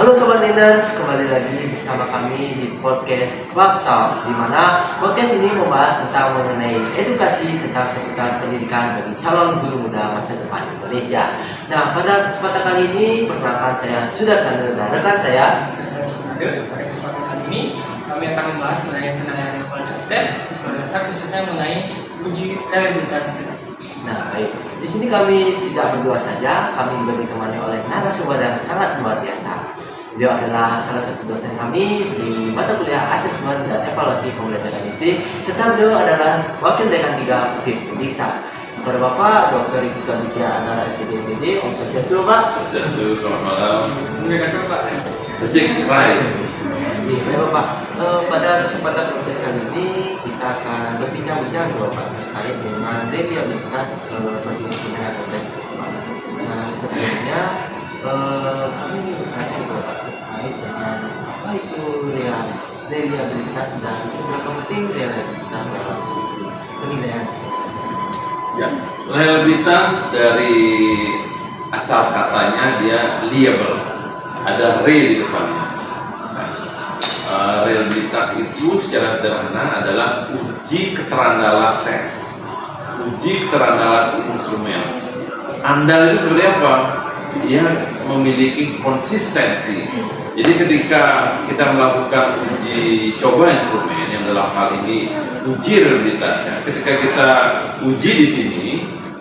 Halo Sobat Liners, kembali lagi bersama kami di podcast Class Talk, di mana podcast ini membahas tentang mengenai edukasi tentang seputar pendidikan bagi calon guru muda masa depan Indonesia. Nah, pada kesempatan kali ini, perkenalkan saya Sudha Sandra dan rekan saya. Pada kesempatan kali ini, kami akan membahas mengenai penilaian kualitas tes sekolah dasar, khususnya mengenai uji reliabilitas tes. Nah, baik. Di sini kami tidak berdua saja, kami juga ditemani oleh narasumber yang sangat luar biasa. Beliau adalah salah satu dosen kami di mata kuliah asesmen dan evaluasi pembelajaran ISTI, serta beliau adalah wakil dekan 3 UPIP Undiksa. Kepada Bapak Dr. Iputu Aditya Acara SPDMPD, Om Swastiastu, Pak. Swastiastu, selamat malam. Terima kasih Pak. Bersih, baik. Iya, Bapak. Pada kesempatan podcast kali ini kita akan berbincang-bincang Bapak terkait dengan reliabilitas suatu instrumen atau tes. Nah, sebelumnya kami bertanya Bapak terkait dengan apa itu reliabilitas dan seberapa penting reliabilitas dalam suatu penilaian sekolah dasar. Ya, reliabilitas dari asal katanya dia liable, ada re di depannya. Reliabilitas itu secara sederhana adalah uji keterandalan tes, uji keterandalan instrumen. Andal itu seperti apa? Dia memiliki konsistensi. Jadi ketika kita melakukan uji coba instrumen yang dalam hal ini uji reliabilitasnya, ketika kita uji di sini,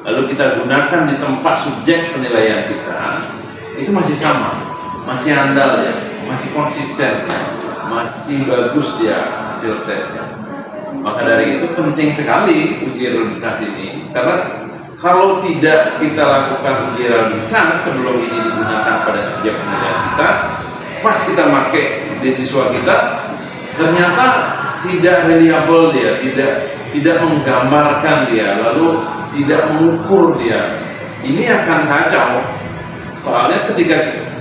lalu kita gunakan di tempat subjek penilaian kita, itu masih sama, masih andal ya, masih konsisten ya, masih bagus dia hasil tesnya. Maka dari itu penting sekali uji reliabilitas ini, karena kalau tidak kita lakukan uji reliabilitas sebelum ini digunakan pada subjek penilaian kita, pas kita pakai di siswa kita, ternyata tidak reliable dia, tidak menggambarkan dia, lalu tidak mengukur dia. Ini akan kacau. Soalnya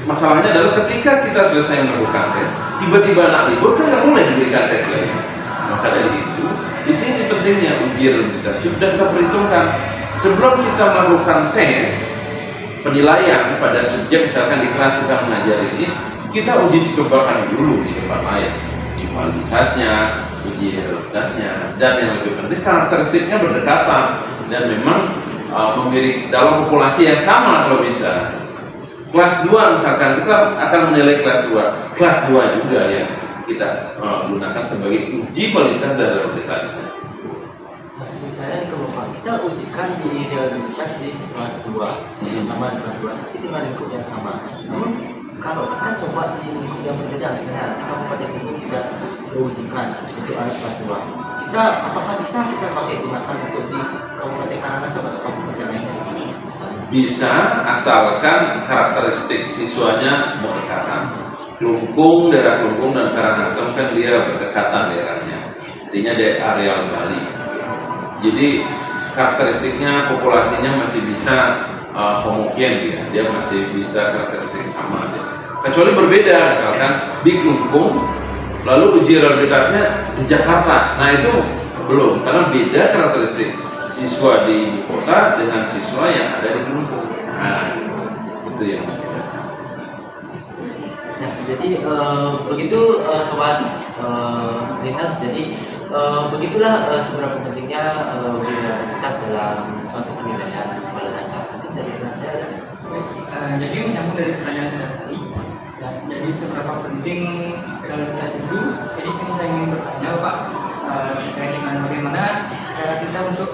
masalahnya adalah ketika kita selesai melakukan tes, tiba-tiba anak libur kan nggak boleh diberikan tes lagi. Maka dari itu, di sini pentingnya uji reliabilitas. Sudah kita perhitungkan sebelum kita melakukan tes penilaian pada subjek, misalkan di kelas kita mengajar ini, kita uji kecobakan dulu di tempat lain, uji kualitasnya, uji reliabilitasnya, dan yang lebih penting karakteristiknya berdekatan dan memang memiliki dalam populasi yang sama kalau bisa. Kelas 2 misalkan kita akan menilai kelas 2 juga yang kita gunakan sebagai uji kualitas dan reliabilitasnya. Nah, misalnya ke Bapak, kita ujikan di reliabilitas di kelas 2 sama di kelas 2, tapi dengan lingkup yang sama. Namun kalau kita coba di lingkup yang berbeda, misalnya di kabupaten ini tidak diujikan untuk anak kelas 2, kita apakah bisa kita pakai gunakan untuk di kabupaten Karangasem atau kabupaten lainnya? Bisa, asalkan karakteristik siswanya berdekatan. Daerah Klungkung dan Karangasem kan dia berdekatan daerahnya, artinya di areal Bali. Jadi karakteristiknya, populasinya masih bisa homogen dia masih bisa karakteristik sama dia. Kecuali berbeda, misalkan di Klungkung, lalu uji reliabilitasnya di Jakarta. Nah itu belum, karena beda karakteristik siswa di ibu kota dengan siswa yang ada di Klungkung. Nah itu yang Nah, jadi begitu sobat Lintas, jadi begitulah seberapa pentingnya reliabilitas dalam suatu penilaian sekolah dasar. Mungkin dari saya. Jadi menyambung dari pertanyaan saya tadi, jadi seberapa penting reliabilitas itu? Jadi saya ingin bertanya Pak, terkait dengan bagaimana cara kita untuk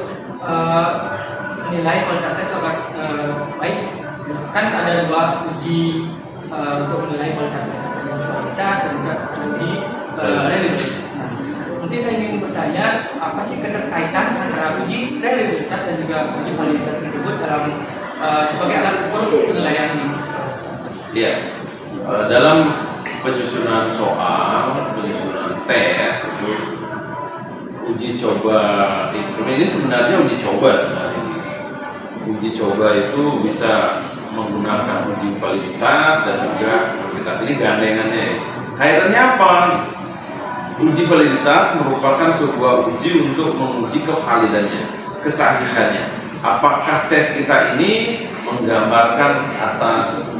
menilai kualitas tes agar baik. Kan ada 2 uji untuk menilai kualitas tes, kualitas dan juga uji reliabilitas. Nanti saya ingin bertanya, apa sih keterkaitan antara uji reliabilitas dan juga uji kualitas tersebut dalam sebagai alat ukur penilaian ini? Iya, dalam penyusunan soal, penyusunan tes itu uji coba instrumen ini sebenarnya uji coba sebenarnya. Uji coba itu bisa menggunakan uji validitas dan juga kualitas. Ini gandengannya. Kaitannya apa? Uji validitas merupakan sebuah uji untuk menguji kevalidannya, kesahihannya. Apakah tes kita ini menggambarkan atas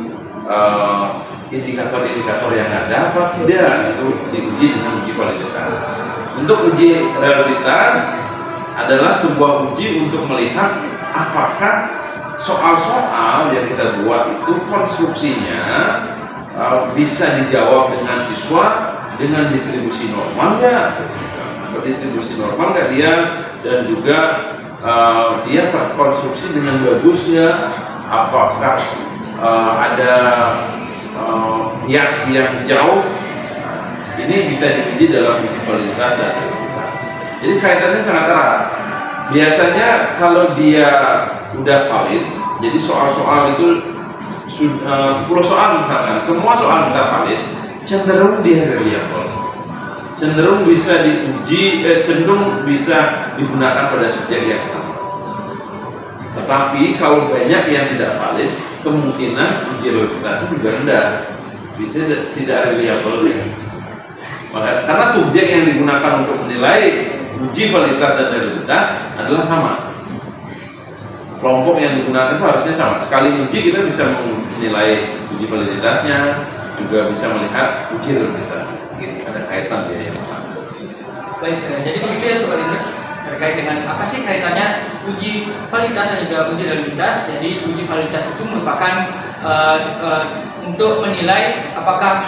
indikator-indikator yang ada apa tidak, itu diuji dengan uji validitas. Untuk uji realitas adalah sebuah uji untuk melihat apakah soal-soal yang kita buat itu konstruksinya bisa dijawab dengan siswa dengan distribusi normal nggak? Berdistribusi normal nggak dia, dan juga dia terkonstruksi dengan bagus nggak? Apakah ada bias yang jauh? Ini bisa diuji dalam uji validitas dan realitas. Jadi kaitannya sangat erat. Biasanya kalau dia udah valid, jadi soal-soal itu 10 soal misalkan, semua soal kita valid, cenderung dia reliable, cenderung bisa diuji, cenderung bisa digunakan pada subjek yang sama. Tetapi kalau banyak yang tidak valid, kemungkinan uji realitas juga rendah, bisa tidak reliable. Maka, karena subjek yang digunakan untuk menilai uji validitas dan realitas adalah sama. Kelompok yang digunakan itu harusnya sama. Sekali uji kita bisa menilai uji validitasnya, juga bisa melihat uji realitasnya. Ada kaitan dia yang Baik, jadi begitu ya Sobat Inggris, terkait dengan apa sih kaitannya uji validitas dan juga uji realitas. Jadi uji validitas itu merupakan untuk menilai apakah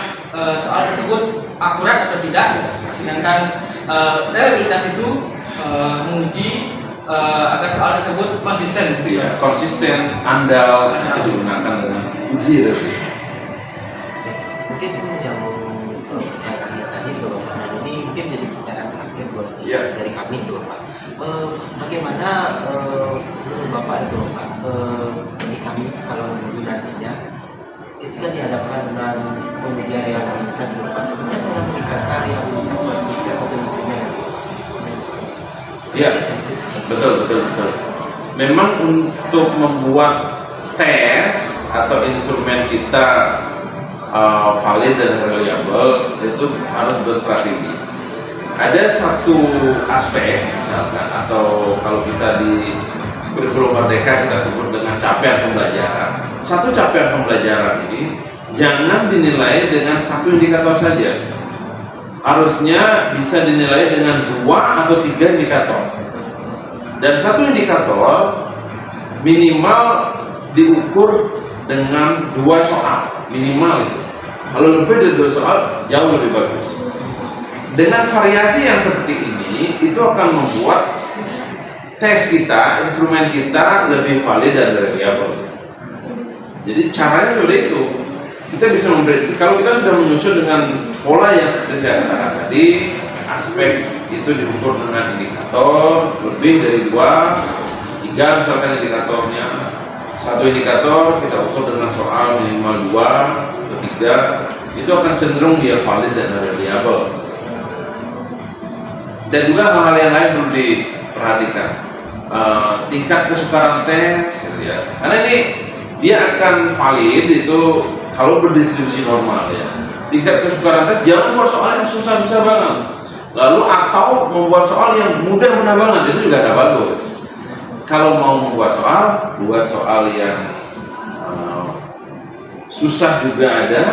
soal tersebut akurat atau tidak, sedangkan realitas itu menguji agar soal tersebut konsisten, gitu ya. Konsisten, andal, itu digunakan dengan uji realitas. Mungkin yang pertanyaan tadi Bapak, ini mungkin jadi pertanyaan terakhir buat dari kami itu Bapak. Bagaimana menurut Bapak itu Bapak, ini kami calon nantinya ketika dihadapkan dengan pengujian realitas Bapak, bagaimana cara meningkatkan realitas kita satu instrumen? Ya, betul. Memang untuk membuat tes atau instrumen kita valid dan reliable itu harus berstrategi. Ada satu aspek misalkan, atau kalau kita di kurikulum Merdeka kita sebut dengan capaian pembelajaran. Satu capaian pembelajaran ini jangan dinilai dengan satu indikator saja. Harusnya bisa dinilai dengan 2 atau 3 indikator. Dan satu indikator minimal diukur dengan 2 soal, minimal itu. Kalau lebih dari 2 soal, jauh lebih bagus. Dengan variasi yang seperti ini, itu akan membuat tes kita, instrumen kita lebih valid dan reliable. Jadi caranya seperti itu. Kita bisa memprediksi, kalau kita sudah menyusun dengan pola yang seperti saya katakan tadi, aspek itu diukur dengan indikator lebih dari 2, 3 misalkan indikatornya. Satu indikator kita ukur dengan soal minimal 2 atau 3, itu akan cenderung dia valid dan reliable. Dan juga hal-hal yang lain perlu diperhatikan, tingkat kesukaran tes, gitu ya. Karena ini dia akan valid itu kalau berdistribusi normal ya. Tingkat kesukaran tes jangan membuat soal yang susah-susah banget. Lalu atau membuat soal yang mudah banget, itu juga tidak bagus. Kalau mau membuat soal, buat soal yang susah juga ada,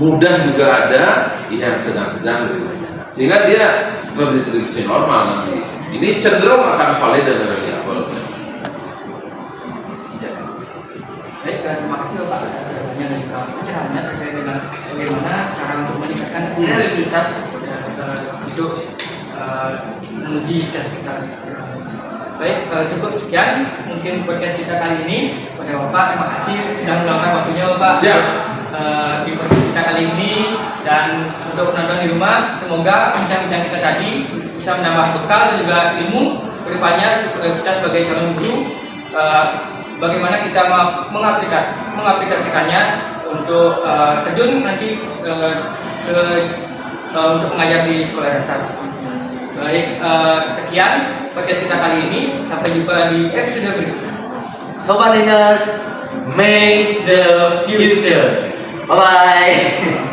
mudah juga ada, yang sedang-sedang lebih banyak. Sehingga dia berdistribusi normal nanti. Ini cenderung akan valid dan reliable. Baik, terima kasih Bapak atas pencerahannya terkait dengan bagaimana cara untuk meningkatkan reliabilitas untuk menguji tes kita. Baik, cukup sekian mungkin podcast kita kali ini. Pada Bapak, terima kasih sudah meluangkan waktunya Bapak. Siap. Di podcast kita kali ini, dan untuk penonton di rumah, semoga bincang-bincang kita tadi bisa menambah bekal dan juga ilmu kedepannya kita sebagai calon guru, bagaimana kita mengaplikasikannya untuk terjun nanti untuk mengajar di sekolah dasar. Baik, sekian podcast kita kali ini. Sampai jumpa di episode berikutnya. Sobat Learners, make the future. Bye bye.